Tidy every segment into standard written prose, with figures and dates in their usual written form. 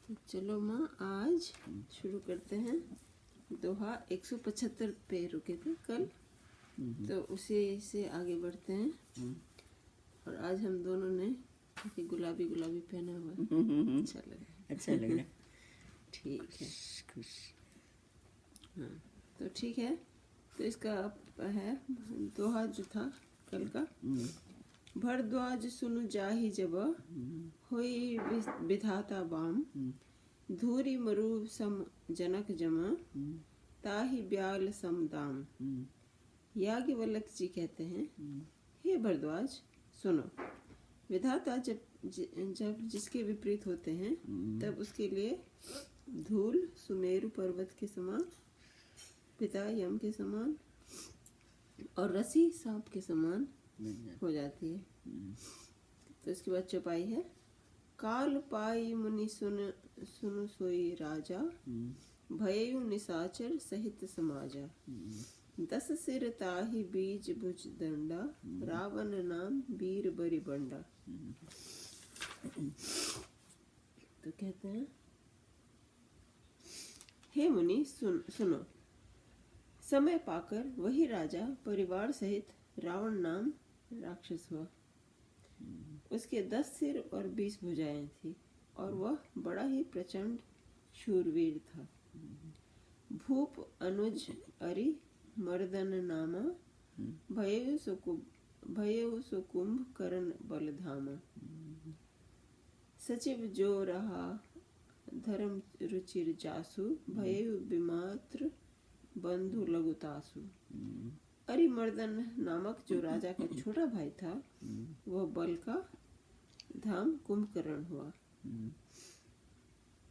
तो चलो माँ आज शुरू करते हैं। दोहा 175 पे रुके थे कल, तो उसी से आगे बढ़ते हैं। और आज हम दोनों ने गुलाबी गुलाबी पहना हुआ है। अच्छा लग रहा है। ठीक है, खुश। हाँ तो ठीक है। तो इसका है दोहा जो था कल का। भरद्वाज सुनु जाहि जब, होई विधाता बाम। धूरी मरु सम जनक जमा, ताहि ब्याल सम दाम। याज्ञवल्क्य जी कहते हैं, हे भरद्वाज सुनो, विधाता जब जिसके विपरीत होते हैं तब उसके लिए धूल सुमेरु पर्वत के समान, पिता यम के समान और रसी सांप के समान हो जाती है। तो इसके बाद चौपाई है। काल पाई मुनि सुन सोई राजा, भयउ निशाचर सहित समाजा। 10 सिर ताहि बीज भुज दंडा, रावण नाम वीर बरि बंडा। तो कहते हैं, हे मुनि सुनो, समय पाकर वही राजा परिवार सहित रावण नाम राक्षस हुआ। उसके 10 सिर और 20 भुजाएं थी और वह बड़ा ही प्रचंड शूरवीर था। भूप अनुज अरि मर्दन नामा, भयउ सो कुंभ करण बल धामा। सचिव जो रहा धर्म रुचिर जासु, भयउ विमात्र बंधु लघुतासु। अरिमर्दन नामक जो राजा का छोटा भाई था, वह बल का धाम कुंभकर्ण हुआ।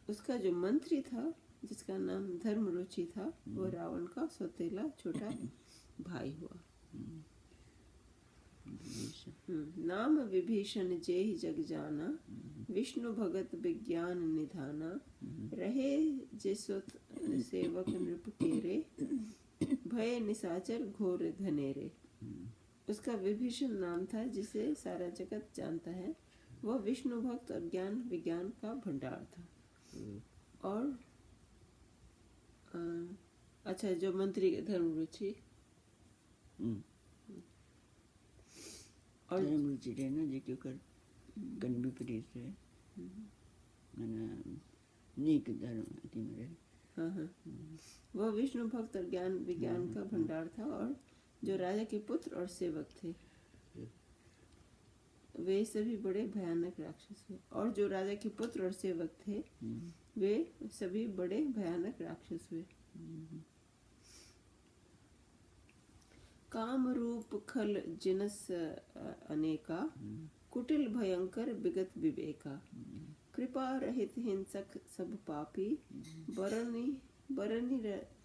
उसका जो मंत्री था, जिसका नाम धर्मरुचि था, वह रावण का सौतेला छोटा भाई हुआ। नाम विभीषण जेहि जग जाना, विष्णु भगत विज्ञान निधाना। रहे जेसुत सेवक नृप केरे, भय निशाचर घोर घनेरे। उसका विभीषण नाम था, जिसे सारा जगत जानता है। वह विष्णु भक्त और ज्ञान विज्ञान का भंडार था। और अच्छा, जो मंत्री धर्मरुचि और धर्मरुचि रहना जी क्यों कर कन विपरीत है, नीक धर्म अति में रहे। हाँ, वह विष्णु भक्त और ज्ञान विज्ञान का भंडार था। और जो राजा के पुत्र और सेवक थे, वे सभी बड़े भयानक राक्षस हुए। और जो राजा के पुत्र और सेवक थे, वे सभी बड़े भयानक राक्षस हुए। काम रूप खल जिनस अनेका, कुटिल भयंकर विगत विवेका। कृपा रहित हिंसक सब पापी, बरनी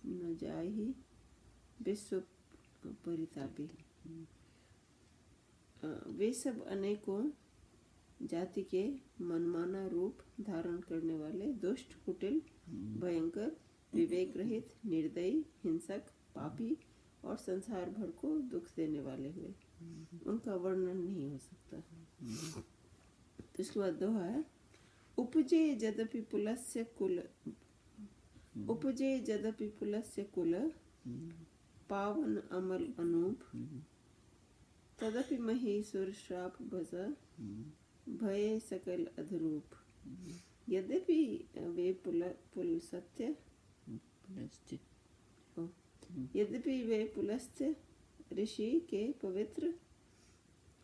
न जाहि विश्व परितापी। वे सब अनेकों जाति के मनमाना रूप धारण करने वाले दुष्ट, कुटिल, भयंकर, विवेक रहित, निर्दयी, हिंसक, पापी और संसार भर को दुख देने वाले हुए। उनका वर्णन नहीं हो सकता। तो इसके बाद दोहा है। उपजे यद्यपि पुलस्य कुल, पावन अमल अनूप। तदपि महीसुर श्राप बस, भय सकल अधरूप। यद्यपि वे पुलस्त्य ऋषि के पवित्र,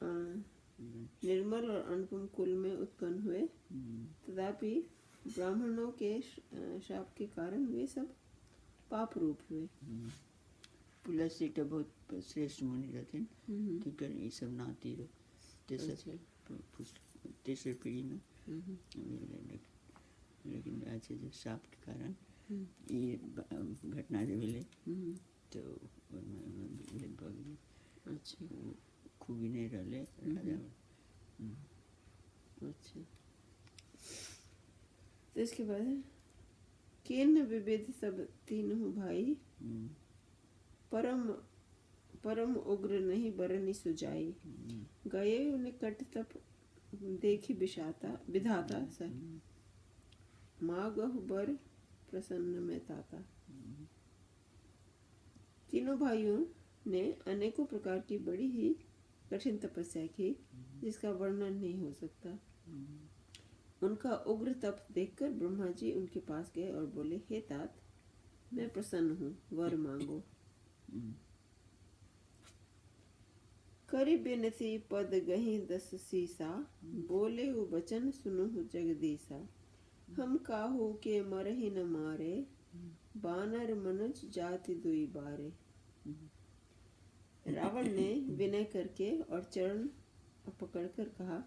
निर्मल और अनुपम कुल में उत्पन्न हुए, तथापि ब्राह्मणों के शाप के कारण वे सब पाप रूप हुए। पुलस्त्य तो बहुत श्रेष्ठ मुनि रहते हैं, क्योंकि ये सब नाती तेसर पीढ़ी में। लेकिन आज जो शाप के कारण ये घटना जो मिले, तो अच्छा, खूबी नहीं रहे राजा। अच्छा, तो इसके बाद केन विविध सब तीनों भाई, परम उग्र नहीं बरनी सुजाई। गए निकट तप देखी विधाता। मागह बर प्रसन्न में ताता। तीनों भाइयों ने अनेकों प्रकार की बड़ी ही कठिन तपस्या की, जिसका वर्णन नहीं हो सकता। उनका उग्र तप देखकर ब्रह्मा जी उनके पास गए और बोले, हे तात, मैं प्रसन्न हूँ, वर मांगो। करी बिनती पद गही 10 सीसा, बोले वो बचन सुनो जगदीसा। हम काहू के मरहि न मारे, बानर मनुज जाति दुई बारे। रावण ने विनय करके और चरण पकड़कर कहा,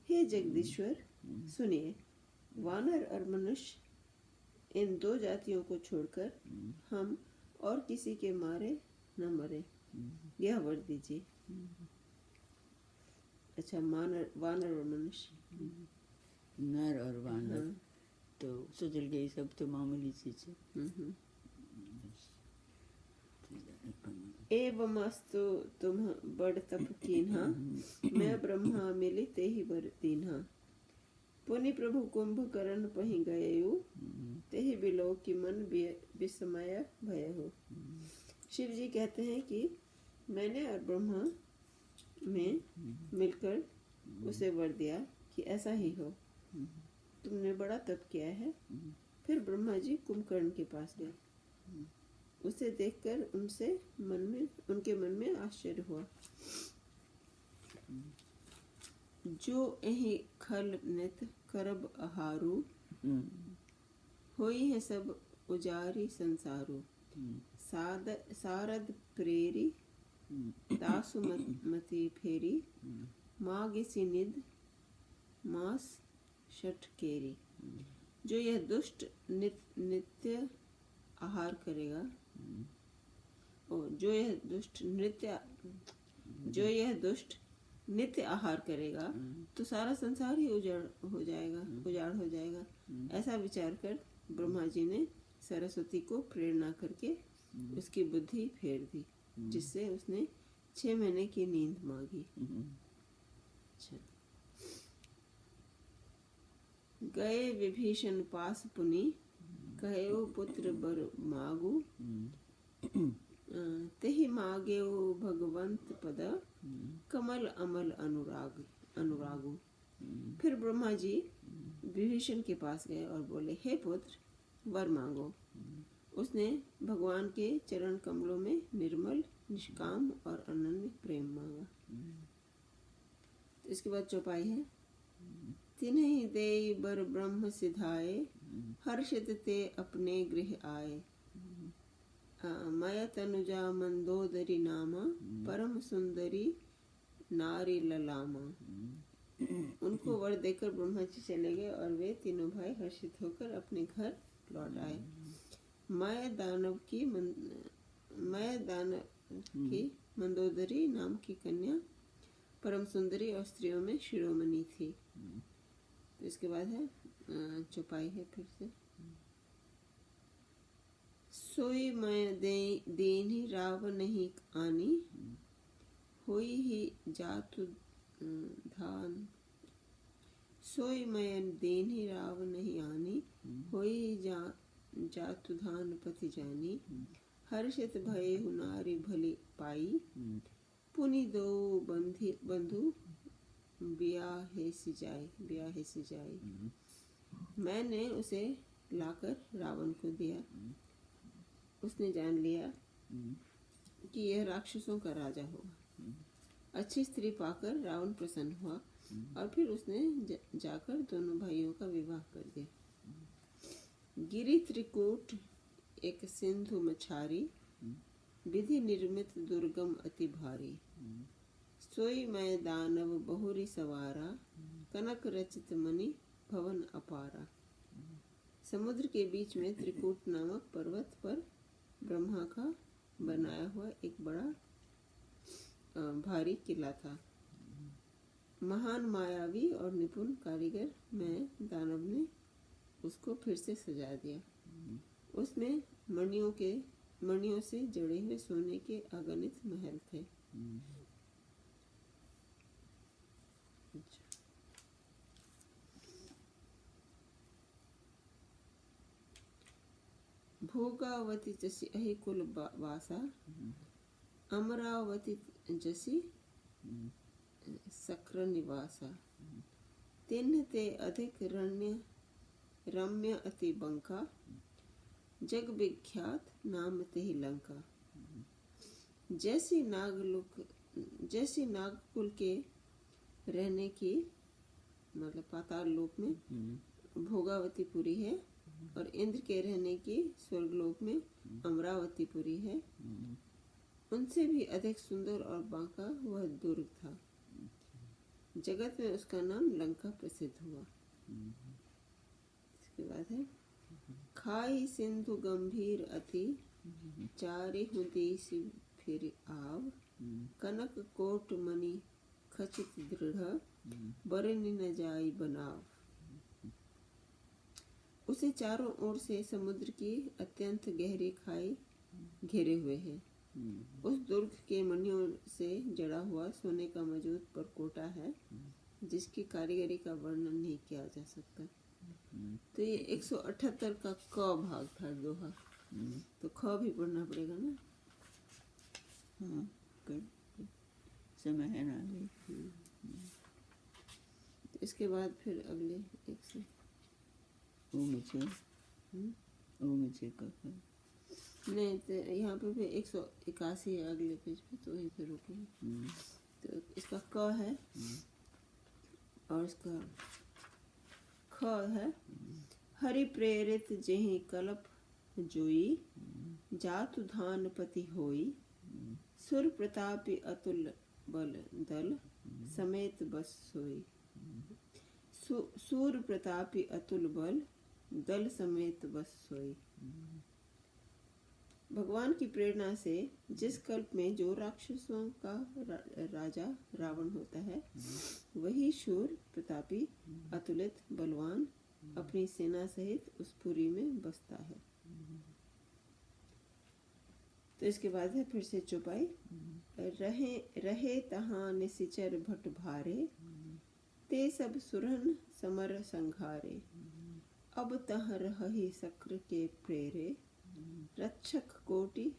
हे जगदीश्वर, सुनिए, वानर और मनुष्य इन दो जातियों को छोड़कर हम और किसी के मारे न मरे, यह वर दीजिए। अच्छा, वानर और मनुष्य, नर और वानर तो सुधर गई, सब तो मामूली चीज है। एवमस्तु तुम बड़ तप कीन्हा, मैं ब्रह्मा मिली ते ही बर दीन्हा। पुनि प्रभु कुंभकर्ण पहि गयेउ, तेहि बिलो की मन विस्मय भयहु। शिव जी कहते हैं कि मैंने और ब्रह्मा में मिलकर उसे वर दिया कि ऐसा ही हो। तुमने बड़ा तप किया है। फिर ब्रह्मा जी कुंभकर्ण के पास गए। उसे देखकर उनके मन में आश्चर्य हुआ। जो एहि खल नित करब आहारू, होई है सब उजारी संसारू। सारद प्रेरी तासु मति फेरी, मागिसी निध मास शठ केरी। जो यह दुष्ट नित्य आहार करेगा, जो यह दुष्ट नित्य आहार करेगा तो सारा संसार ही उजाड़ हो जाएगा। ऐसा विचार कर ब्रह्मा जी ने सरस्वती को प्रेरणा करके उसकी बुद्धि फेर दी, जिससे उसने 6 महीने की नींद मांगी। अच्छा। गए विभीषण पास पुनि, कहो पुत्र बर मागु। तेहि मागेउ भगवंत पद, कमल अमल अनुरागु। फिर ब्रह्मा जी विभीषण के पास गए और बोले, हे पुत्र, वर मांगो। उसने भगवान के चरण कमलों में निर्मल, निष्काम और अनन्य प्रेम मांगा। तो इसके बाद चौपाई है। तिन्हि देई बर ब्रह्म सिधाए, हर्षित ते अपने गृह आए। मय तनुजा मंदोदरी नामा, परम सुंदरी नारी ललामा। उनको वर देकर ब्रह्मा जी चले गए और वे तीनों भाई हर्षित होकर अपने घर लौट आए। मय दानव की मंदोदरी नाम की कन्या परम सुंदरी और स्त्रियों में शिरोमणि थी। तो इसके बाद है चौपाई है फिर से। सोई मैं देनी राव नहीं आनी, होई ही जातु धान। सोई मैं देनी राव नहीं आनी, होई जातु धान पति जानी। हर्षित भये नारी भली पाई, पुनि दो बंधु ब्याहे सी जाई। मैंने उसे लाकर रावण को दिया। उसने जान लिया कि यह राक्षसों का राजा होगा। अच्छी स्त्री पाकर रावण प्रसन्न हुआ और फिर उसने जाकर दोनों भाइयों का विवाह कर दिया। गिरि त्रिकूट एक सिंधु मछारी, विधि निर्मित दुर्गम अति भारी। सोई मैं दानव बहुरी सवारा, कनक रचित मणि भवन अपारा। समुद्र के बीच में त्रिकूट नामक पर्वत पर ब्रह्मा का बनाया हुआ एक बड़ा भारी किला था। महान मायावी और निपुण कारीगर में दानव ने उसको फिर से सजा दिया। उसमें मणियों से जड़े हुए सोने के अगणित महल थे। भोगावती जसी अहि कुल वासा, अमरावती जसी सक्र निवासा। तिन्ह ते अधिक रम्य अति बंका, जग विख्यात नाम तेहि लंका। जैसी नागकुल के रहने की, मतलब पाताल लोक में भोगावतीपुरी है, और इंद्र के रहने की स्वर्गलोक में अमरावतीपुरी है, उनसे भी अधिक सुंदर और बांका वह दुर्ग था। जगत में उसका नाम लंका प्रसिद्ध हुआ। इसके बाद है खाई सिंधु गंभीर अति, चारिहु देश फिर आव। कनक कोट मणि खचित दृढ़, बरनि न जाई बनाव। उसे चारों ओर से समुद्र की अत्यंत गहरी खाई घेरे हुए है। उस दुर्ग के मणियों से जड़ा हुआ सोने का मजबूत परकोटा है, जिसकी कारीगरी का वर्णन नहीं किया जा सकता। तो ये 178 का क भाग था दोहा, तो ख भी पढ़ना पड़ेगा ना। हाँ, समय है ना अभी। तो इसके बाद फिर अगले एक से नहीं, तो यहाँ पे फिर 181 है अगले पेज पे, तो वहीं पे रुकेंगे। तो इसका क है और इसका ख है। हरि प्रेरित जेहि कलप जोई, जातु धान पति होई। सुर प्रतापी अतुल बल दल, समेत बस सोई। सूर प्रतापी अतुल बल दल समेत बस सोई। भगवान की प्रेरणा से जिस कल्प में जो राक्षसों का राजा रावण होता है, वही शूर प्रतापी अतुलित बलवान अपनी सेना सहित उस पुरी में बसता है। तो इसके बाद है फिर से चौपाई। रहे तहाँ निशिचर भट भारे, ते सब सुरन समर संघारे। अब तह रही सक्र के प्रेरे, रक्षक कोटि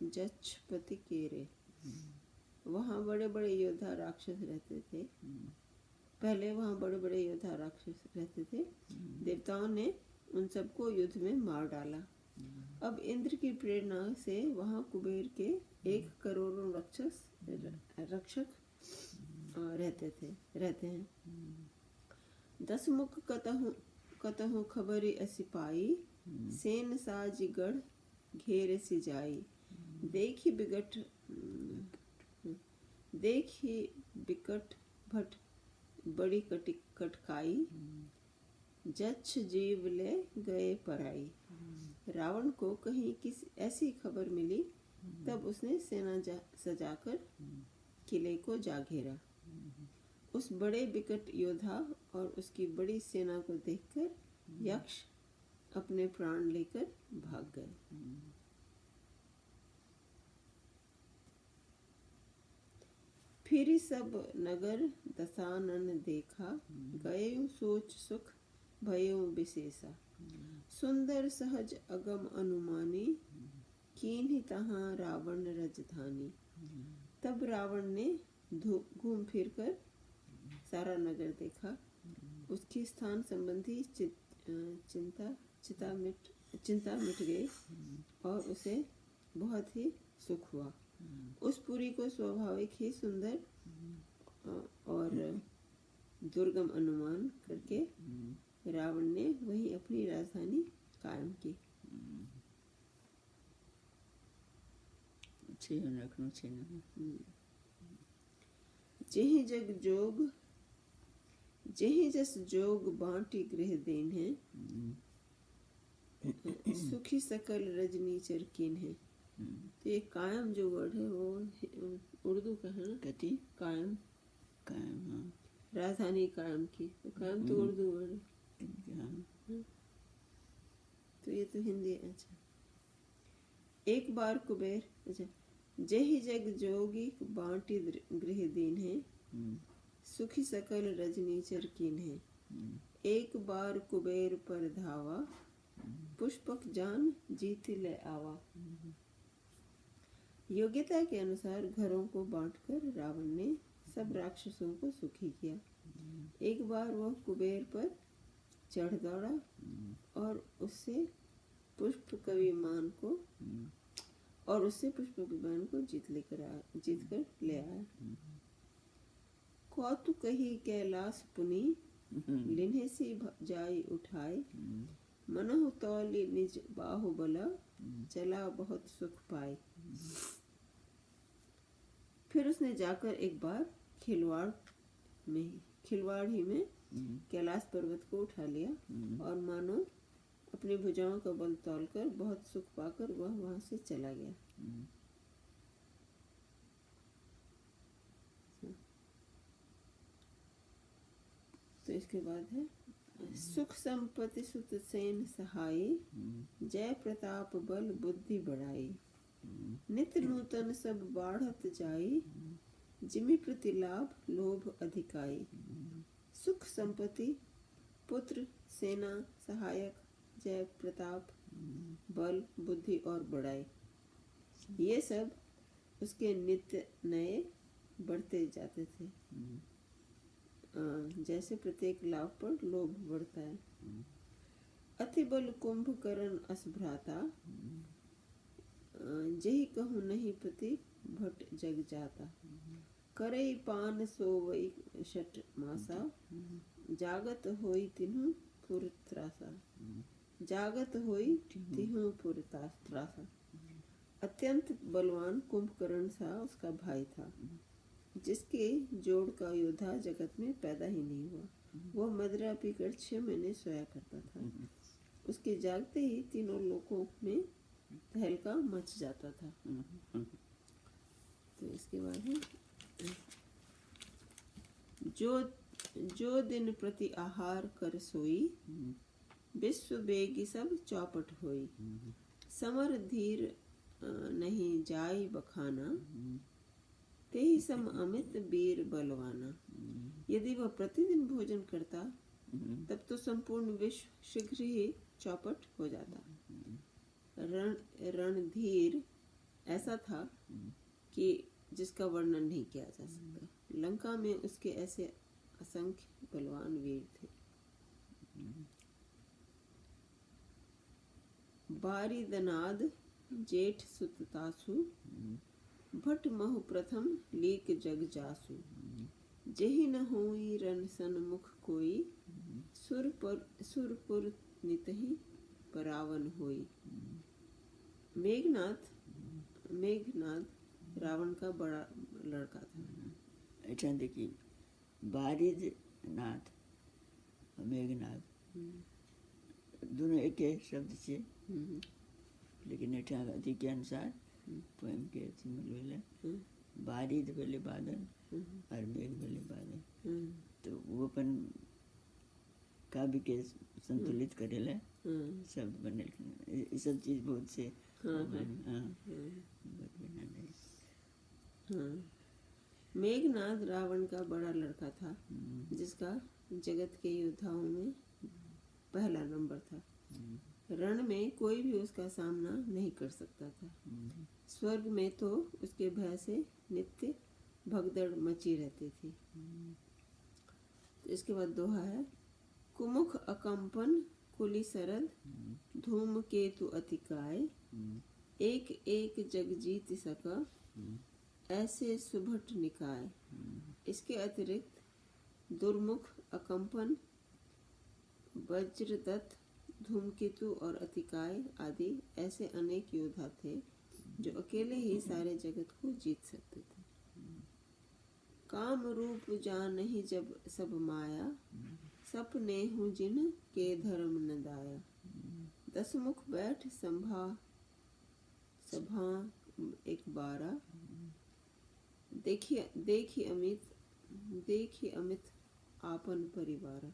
जक्षपति केरे। वहाँ बड़े बड़े योद्धा राक्षस रहते थे। पहले वहाँ बड़े बड़े योद्धा राक्षस रहते थे। देवताओं ने उन सबको युद्ध में मार डाला। अब इंद्र की प्रेरणा से वहाँ कुबेर के 1 करोड़ रक्षक रहते हैं। 10 मुख कतहु खबरी असिपाई, सेन साज गढ़ घेर सिजाई। देखी बिकट भट बड़ी कटकाई, जच्छ जीव ले गए पराई। रावण को कहीं किसी ऐसी खबर मिली, तब उसने सेना सजाकर किले को जा घेरा। उस बड़े विकट योद्धा और उसकी बड़ी सेना को देखकर यक्ष अपने प्राण लेकर भाग गए। फिर सब नगर दसानन देखा, गए सोच सुख भयो विशेषा। सुंदर सहज अगम अनुमानी, कीन्ही तहाँ रावण राजधानी। तब रावण ने घूम फिर कर सारा नगर देखा। उसकी स्थान संबंधी चिंता मिट गई और उसे बहुत ही सुख हुआ। उस पुरी को स्वाभाविक ही सुंदर और दुर्गम अनुमान करके रावण ने वही अपनी राजधानी कायम की। जेहि जस जोग बांटी गृह देन है, सुखी सकल रजनीचर किन है। तो ये कायम जो वर्ड है वो उर्दू का है ना, कायम। हाँ। राजधानी कायम की, तो कायम तो उर्दू वर्ड है। तो ये तो हिंदी है। अच्छा, एक बार कुबेर, अच्छा, जेहि जग जोगी बांटी गृह दीन है, सुखी सकल रजनीचर किन है। एक बार कुबेर पर धावा, पुष्पक जान जीत ले आवा। योग्यता के अनुसार घरों को बांटकर रावण ने सब राक्षसों को सुखी किया। एक बार वह कुबेर पर चढ़ दौड़ा और उससे पुष्प विमान को जीत कर ले आया। कौतुक कही कैलाश पुनि, लिन्हे सी जाई उठाए। मनहु तौली निज बाहुबल, चला बहुत सुख पाए। फिर उसने जाकर एक बार खिलवाड़ ही में कैलाश पर्वत को उठा लिया और मानो अपनी भुजाओं का बल तौलकर बहुत सुख पाकर वह वहां से चला गया। तो इसके बाद है सुख संपत्ति सुत सेन सहाय, जय प्रताप बल बुद्धि बढ़ाई। नित नूतन सब बाढ़त जाई, जिमि प्रति लाभ लोभ अधिकाई। सुख संपत्ति, पुत्र, सेना, सहायक, जय प्रताप, बल, बुद्धि और बड़ाई, ये सब उसके नित्य नए बढ़ते जाते थे। जैसे प्रत्येक लाभ पर लोभ बढ़ता है। अति बल कुंभकर्ण अस भ्राता, जही कहूँ नहीं पति भट जग जाता। करई पान सोवई शठ मासा, जागत होई तिन्हु पुर त्रासा। जागत होई तिन्हु पुर त्रासा। अत्यंत बलवान कुंभकर्ण सा उसका भाई था, जिसके जोड़ का योद्धा जगत में पैदा ही नहीं हुआ। वह मदिरा पीकर 6 महीने सोया करता था। उसके जागते ही तीनों लोकों में तहलका मच जाता था। तो इसके बाद है जो दिन प्रति आहार कर सोई, विश्व बेगी सब चौपट होई। समर धीर नहीं जाय बखाना, तेहि सम अमित वीर बलवाना। यदि वह प्रतिदिन भोजन करता तब तो संपूर्ण विश्व शीघ्र ही चौपट हो जाता। रणधीर ऐसा था कि जिसका वर्णन नहीं किया जा सकता। लंका में उसके ऐसे असंख्य बलवान वीर थे। बारिदनाद जेठ सुततासु, भट महु प्रथम लीक जग जासु। जेहि न होई रण सन्मुख कोई, सुरपुर नितहि परावन होई। मेघनाथ रावण का बड़ा लड़का था। अच्छा देखिए, बारिदनाथ और मेघनाथ दोनों एक ही शब्द से, लेकिन एठा अथी के अनुसार पोएम के अथी में बोले बारिद बोले बादल और मेघ बोले बादल। तो वो अपन काव्य के संतुलित करेला शब्द बने। ये सब चीज बहुत से मेघनाद रावण का बड़ा लड़का था, जिसका जगत के योद्धाओं में पहला नंबर था। रण में कोई भी उसका सामना नहीं कर सकता था। स्वर्ग में तो उसके भय से नित्य भगदड़ मची रहती थी। इसके बाद दोहा है कुमुख अकंपन कुली सरद, धूम केतु अतिकाय। एक एक जग जीत सका, ऐसे सुभट निकाय। इसके अतिरिक्त दुर्मुख, अकंपन, वज्रदत्त, धूमकेतु और अतिकाय आदि ऐसे अनेक योद्धा थे जो अकेले ही सारे जगत को जीत सकते थे। काम रूप जानहि जब सब माया, सपने हूँ जिन के धर्म न दाया। 10 मुख बैठ सभा 11, देखी अमित आपन परिवार।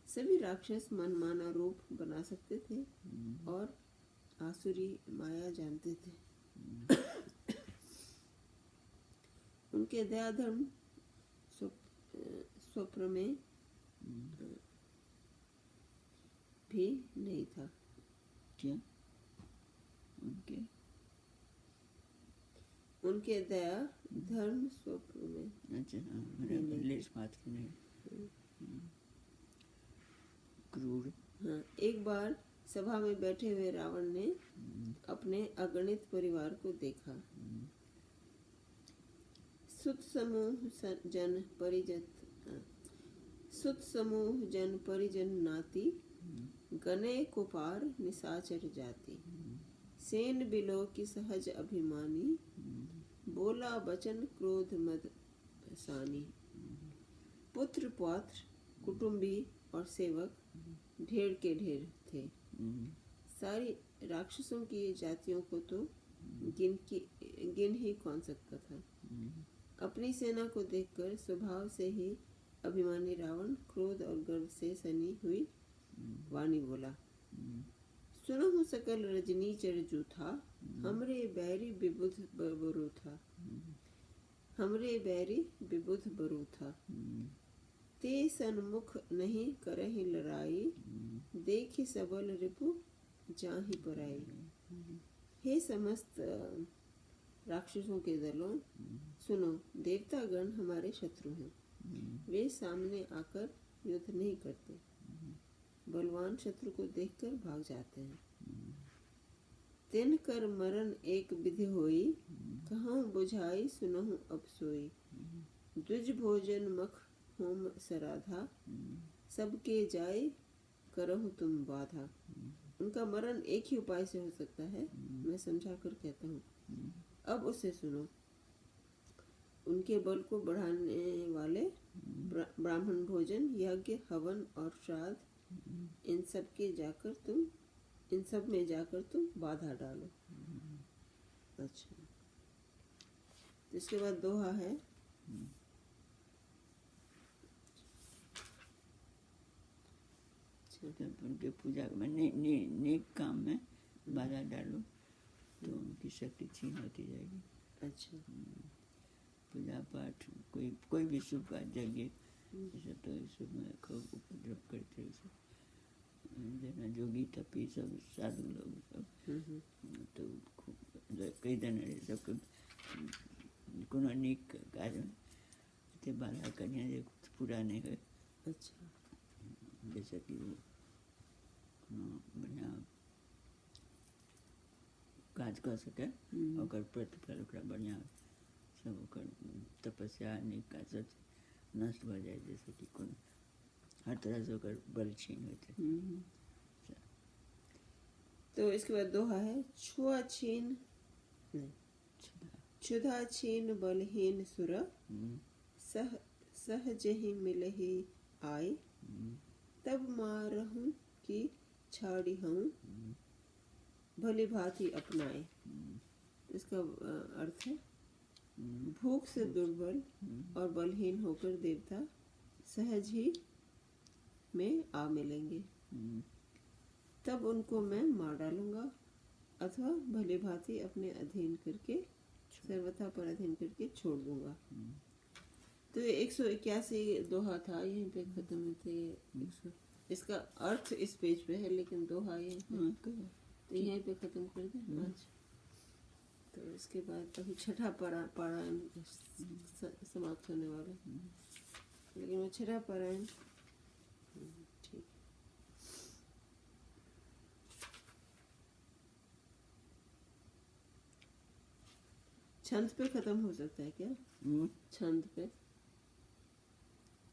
सभी राक्षस मनमाना रूप बना सकते थे और आसुरी माया जानते थे। उनके दया धर्म स्वप्न में भी नहीं था। क्या उनके उनके दया धर्म स्वप्न में। अच्छा हाँ मैंने लेस मात्र नहीं क्रूर हाँ, एक बार सभा में बैठे हुए रावण ने अपने अगणित परिवार को देखा। सुत समूह जन परिजन नाती, गने कुपार निशाचर जाति। सेन बिलो की सहज अभिमानी, बोला बचन क्रोध मद सानी। पुत्र पौत्र कुटुंबी और सेवक ढेर के ढेर थे। सारी राक्षसों की जातियों को तो गिन ही कौन सकता था। अपनी सेना को देखकर स्वभाव से ही अभिमानी रावण क्रोध और गर्व से सनी हुई वाणी बोला, सुनहु सकल रजनी चरजू था, हमरे बैरी विबुध बरु था। हमरे बैरी विबुध बरु था। ते सन्मुख नहीं करहि लड़ाई, देखि सबल रिपु जाहि पराई। हे समस्त राक्षसों के दलों, सुनो, देवतागण हमारे शत्रु हैं। वे सामने आकर युद्ध नहीं करते, बलवान शत्रु को देखकर भाग जाते हैं। तिन कर मरण एक विधि होई, कहूँ बुझाई सुनहु अब सोई। द्विज भोजन मख होम सराधा, सबके जाय करहु तुम बाधा। उनका मरण एक ही उपाय से हो सकता है, मैं समझा कर कहता हूँ, अब उसे सुनो। उनके बल को बढ़ाने वाले ब्राह्मण भोजन, यज्ञ, हवन और श्राद्ध, इन सब में जाकर तुम बाधा डालो। अच्छा, तो इसके बाद दोहा है। उनके पूजा में नेक काम में बाधा डालो तो उनकी शक्ति छीन होती जाएगी। अच्छा, पूजा पाठ कोई भी शुभ कार्य यज्ञ ऐसा तो शुभ में खूब उपद्रव करते जना जोगी तपी सब साधु लोग सब तो कई दिन सब कोनो नेक कार्य ते बाधा करने जो पूरा नहीं है। अच्छा, जैसे कि वो बढ़िया काज कर सके और प्रतिफल ओकरा बढ़िया सब ओकर तपस्या नेक काज सब नष्ट हो जाए, जैसे कि कोनो हर तरह से ओकर बल छीन होते। तो इसके बाद दोहा है। छुआ छीन क्षुधा छीन बलहीन सुर, सहज ही मिलहि आय। तब मारहूं की छाड़ी हूँ, भली भांति अपनाए। इसका अर्थ है, भूख से दुर्बल और बलहीन होकर देवता सहज ही में आ मिलेंगे, तब उनको मैं मार डालूंगा अथवा भली भांति अपने अधीन करके, सर्वथा पर अधीन करके छोड़ दूंगा। तो 181 दोहा था, यहीं पे खत्म थे। इसका अर्थ इस पेज पे है, लेकिन दोहा ये तो यहीं पे खत्म कर दे आज। तो इसके बाद अभी छठा पारायण समाप्त होने वाला, लेकिन वो छठा पारायण ठीक। छंद पे खत्म हो सकता है क्या? छंद पे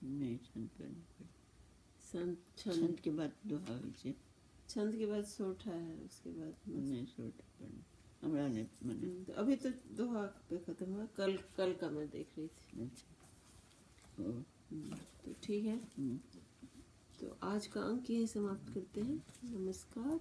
नहीं, छंद पे नहीं। छंद के बाद दोहा होइ छै। छंद के बाद सोठा है, उसके बाद नहीं सोठा पर हमरा नहीं माने। तो अभी तो दोहा पे खत्म हुआ, कल का मैं देख रही थी। अच्छा, तो ठीक है, तो आज का अंक यही समाप्त करते हैं। नमस्कार।